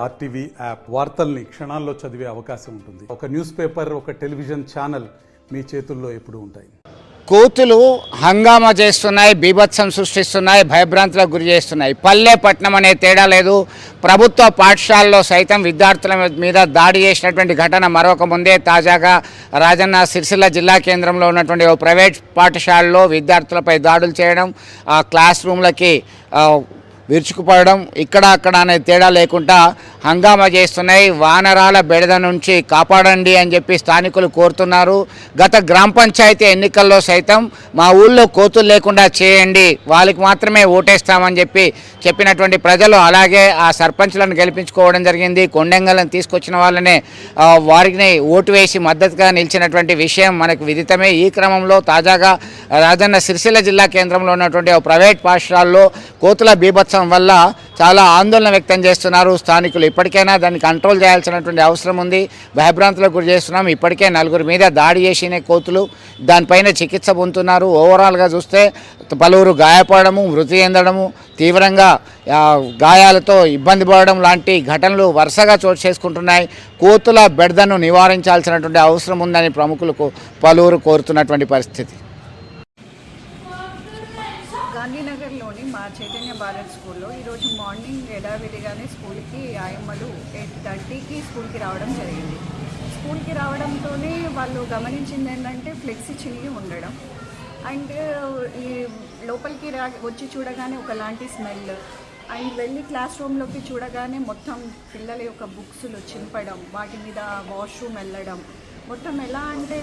RTV app వార్తల్ని క్షణాల్లో చదివే అవకాశం ఉంటుంది. ఒక న్యూస్ పేపర్, ఒక టెలివిజన్ ఛానల్ మీ చేతుల్లో ఎప్పుడూ ఉంటాయి. కోతులు హంగామా చేస్తున్నాయి, బీభత్సం సృష్టిస్తున్నాయి, భయభ్రాంతులకు గురి చేస్తున్నాయి. పల్లె పట్టణం అనే తేడా లేదు. ప్రభుత్వ పాఠశాలలో సైతం విద్యార్థుల మీద దాడి చేసినటువంటి ఘటన మరొక ముందే తాజాగా రాజన్న సిరిసిల్ల జిల్లా కేంద్రంలో ఉన్నటువంటి ఓ ప్రైవేట్ పాఠశాలలో విద్యార్థులపై దాడులు చేయడం, ఆ క్లాస్ రూమ్లకి విరుచుకుపడడం, ఇక్కడ అక్కడ అనే తేడా లేకుండా హంగామా చేస్తున్నాయి. వానరాల బెడద నుంచి కాపాడండి అని చెప్పి స్థానికులు కోరుతున్నారు. గత గ్రామ పంచాయతీ ఎన్నికల్లో సైతం మా ఊళ్ళో కోతులు లేకుండా చేయండి, వాళ్ళకి మాత్రమే ఓటేస్తామని చెప్పినటువంటి ప్రజలు అలాగే ఆ సర్పంచ్లను గెలిపించుకోవడం జరిగింది. కొండెంగలను తీసుకొచ్చిన వాళ్ళనే వారికి ఓటు వేసి మద్దతుగా నిలిచినటువంటి విషయం మనకు విదితమే. ఈ క్రమంలో తాజాగా రాజన్న సిరిసిల్ల జిల్లా కేంద్రంలో ఉన్నటువంటి ప్రైవేట్ పాఠశాలలో కోతుల బీభత్సం వల్ల చాలా ఆందోళన వ్యక్తం చేస్తున్నారు స్థానికులు. ఇప్పటికైనా దాన్ని కంట్రోల్ చేయాల్సినటువంటి అవసరం ఉంది. భయభ్రాంతులకు గురి చేస్తున్నాం. ఇప్పటికే 4 మీద దాడి చేసిన కోతులు దానిపైన చికిత్స పొందుతున్నారు. ఓవరాల్గా చూస్తే పలువురు గాయపడము, మృతి చెందడము, తీవ్రంగా గాయాలతో ఇబ్బంది పడడం లాంటి ఘటనలు వరుసగా చోటు చేసుకుంటున్నాయి. కోతుల బెడదను నివారించాల్సినటువంటి అవసరం ఉందని ప్రముఖులు పలువురు కోరుతున్నటువంటి పరిస్థితి. గాంధీనగర్లోని మా చైతన్య భారత్ స్కూల్లో ఈరోజు మార్నింగ్ యథావిధిగానే స్కూల్కి ఆయమ్మలు 8:30కి స్కూల్కి రావడం జరిగింది. స్కూల్కి రావడంతోనే వాళ్ళు గమనించింది ఏంటంటే ఫ్లెక్సీ చినిగి ఉండడం అండ్ ఈ లోపలికి వచ్చి చూడగానే ఒకలాంటి స్మెల్ అండ్ వెళ్ళి క్లాస్ రూమ్లోకి చూడగానే మొత్తం పిల్లల యొక్క బుక్స్లు చింపడం, వాటి మీద వాష్రూమ్ వెళ్ళడం, మొత్తం ఎలా అంటే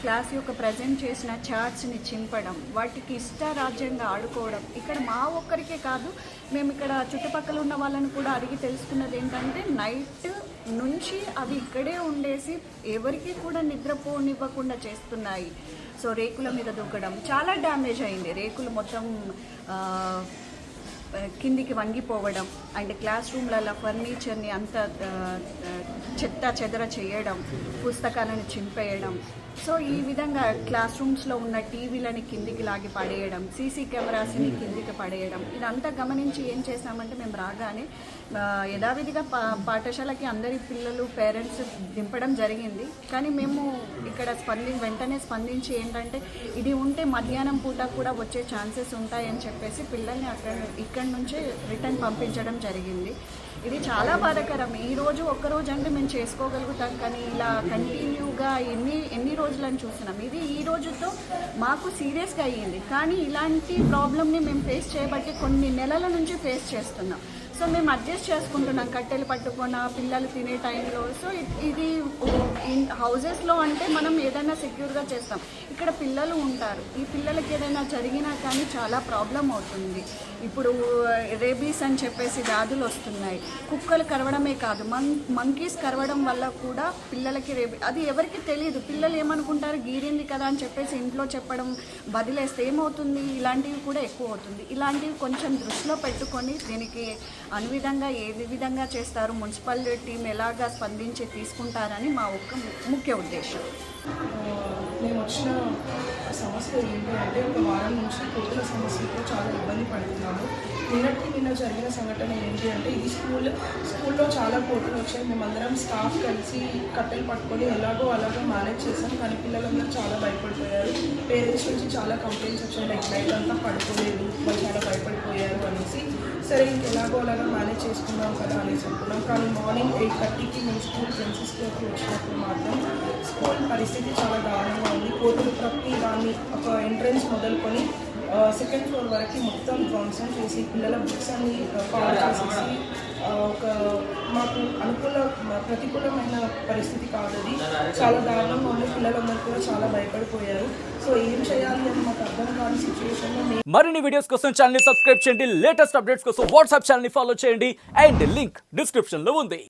క్లాస్ యొక్క ప్రజెంట్ చేసిన చార్ట్స్ని చింపడం, వాటికి ఇష్టారాజ్యంగా ఆడుకోవడం. ఇక్కడ మా ఒక్కరికే కాదు, మేము ఇక్కడ చుట్టుపక్కల ఉన్న వాళ్ళని కూడా అడిగి తెలుసుకున్నది ఏంటంటే నైట్ నుంచి అవి ఇక్కడే ఉండేసి ఎవరికి కూడా నిద్రపోనివ్వకుండా చేస్తున్నాయి. సో రేకుల మీద దూకడం, చాలా డ్యామేజ్ అయింది. రేకులు మొత్తం కిందికి వంగిపోవడం అండ్ క్లాస్ రూమ్లలో ఫర్నిచర్ని అంతా చెత్త చెదర చేయడం, పుస్తకాలను చింపేయడం. సో ఈ విధంగా క్లాస్ రూమ్స్లో ఉన్న టీవీలని కిందికి లాగి పడేయడం, సీసీ కెమెరాస్ని కిందికి పడేయడం, ఇదంతా గమనించి ఏం చేసామంటే మేము రాగానే యథావిధిగా పాఠశాలకి అందరి పిల్లలు పేరెంట్స్ దింపడం జరిగింది. కానీ మేము ఇక్కడ వెంటనే స్పందించి ఏంటంటే ఇది ఉంటే మధ్యాహ్నం పూట కూడా వచ్చే ఛాన్సెస్ ఉంటాయని చెప్పేసి పిల్లల్ని ఇక్కడి నుంచే రిటర్న్ పంపించడం జరిగింది. ఇది చాలా బాధాకరం. ఈరోజు ఒక్కరోజు అంటే మేము చేసుకోగలుగుతాం, కానీ ఇలా కంటిన్యూగా ఎన్ని రోజులని చూసినాం. ఇది ఈ రోజుతో మాకు సీరియస్గా అయ్యింది, కానీ ఇలాంటి ప్రాబ్లమ్ని మేము ఫేస్ చేయబట్టి కొన్ని నెలల నుంచి ఫేస్ చేస్తున్నాం. సో మేము అడ్జస్ట్ చేసుకుంటున్నాం, కట్టెలు పట్టుకున్న పిల్లలు తినే టైంలో. సో ఇది హౌజెస్లో అంటే మనం ఏదైనా సెక్యూర్గా చేస్తాం. ఇక్కడ పిల్లలు ఉంటారు, ఈ పిల్లలకి ఏదైనా జరిగినా కానీ చాలా ప్రాబ్లం అవుతుంది. ఇప్పుడు రేబీస్ అని చెప్పేసి వ్యాధులు వస్తున్నాయి. కుక్కలు కరవడమే కాదు, మంకీస్ కరవడం వల్ల కూడా పిల్లలకి అది ఎవరికి తెలియదు. పిల్లలు ఏమనుకుంటారు, గీరింది కదా అని చెప్పేసి ఇంట్లో చెప్పడం వదిలేస్తే ఏమవుతుంది, ఇలాంటివి కూడా ఎక్కువ అవుతుంది. ఇలాంటివి కొంచెం దృష్టిలో పెట్టుకొని దీనికి అనువిధంగా ఏ విధంగా చేస్తారు, మున్సిపల్ టీం ఎలాగా స్పందించి తీసుకుంటారని మా ఒక్క ముఖ్య ఉద్దేశం. మేము వచ్చిన సమస్య ఏంటి అంటే ఒక వారం నుంచి కోతుల సమస్యతో చాలా ఇబ్బంది పడుతున్నాము. నిన్న జరిగిన సంఘటన ఏంటి అంటే ఈ స్కూల్లో చాలా కోతులు వచ్చాయి. మేమందరం స్టాఫ్ కలిసి కట్టెలు పట్టుకొని అలాగో మేనేజ్ చేసాం, కానీ పిల్లలందరూ చాలా భయపడిపోయారు. పేరెంట్స్ నుంచి చాలా కంప్లైంట్స్ వచ్చాయి, నైట్ అంతా పడుకోలేదు, వాళ్ళు చాలా భయపడిపోయారు అనేసి. సరే ఇంకెలాగో మేనేజ్ చేసుకున్నాం కదా అనేసి అనుకున్నాం. కానీ మార్నింగ్ 8:30కి మేము స్కూల్ ప్రిన్సిపల్కి వచ్చినప్పుడు మాత్రం స్కూల్ పరిస్థితి చాలా దారుణంగా ఉంది. కోతులు ప్రతి దాన్ని ఒక ఎంట్రన్స్ మొదలుకొని సెకండ్ ఫ్లోర్ వరకు మొత్తం ధ్వంసం చేసి పిల్లల బుక్స్ అన్ని పాడు చేసేసి ఒక మాకు ప్రతికూలమైన పరిస్థితి కాదు, అది చాలా దారుణంగా ఉంది. పిల్లలందరూ కూడా చాలా భయపడిపోయారు. సో ఏం చేయాలి అని మాకు అర్థం కాని సిచ్యువేషన్లో మరిన్ని వీడియోస్ కోసం ఛానల్ ని సబ్స్క్రైబ్ చేయండి, లేటెస్ట్ అప్డేట్స్ కోసం వాట్సాప్ ఛానల్ ని ఫాలో చేయండి అండ్ లింక్ డిస్క్రిప్షన్ లో ఉంది.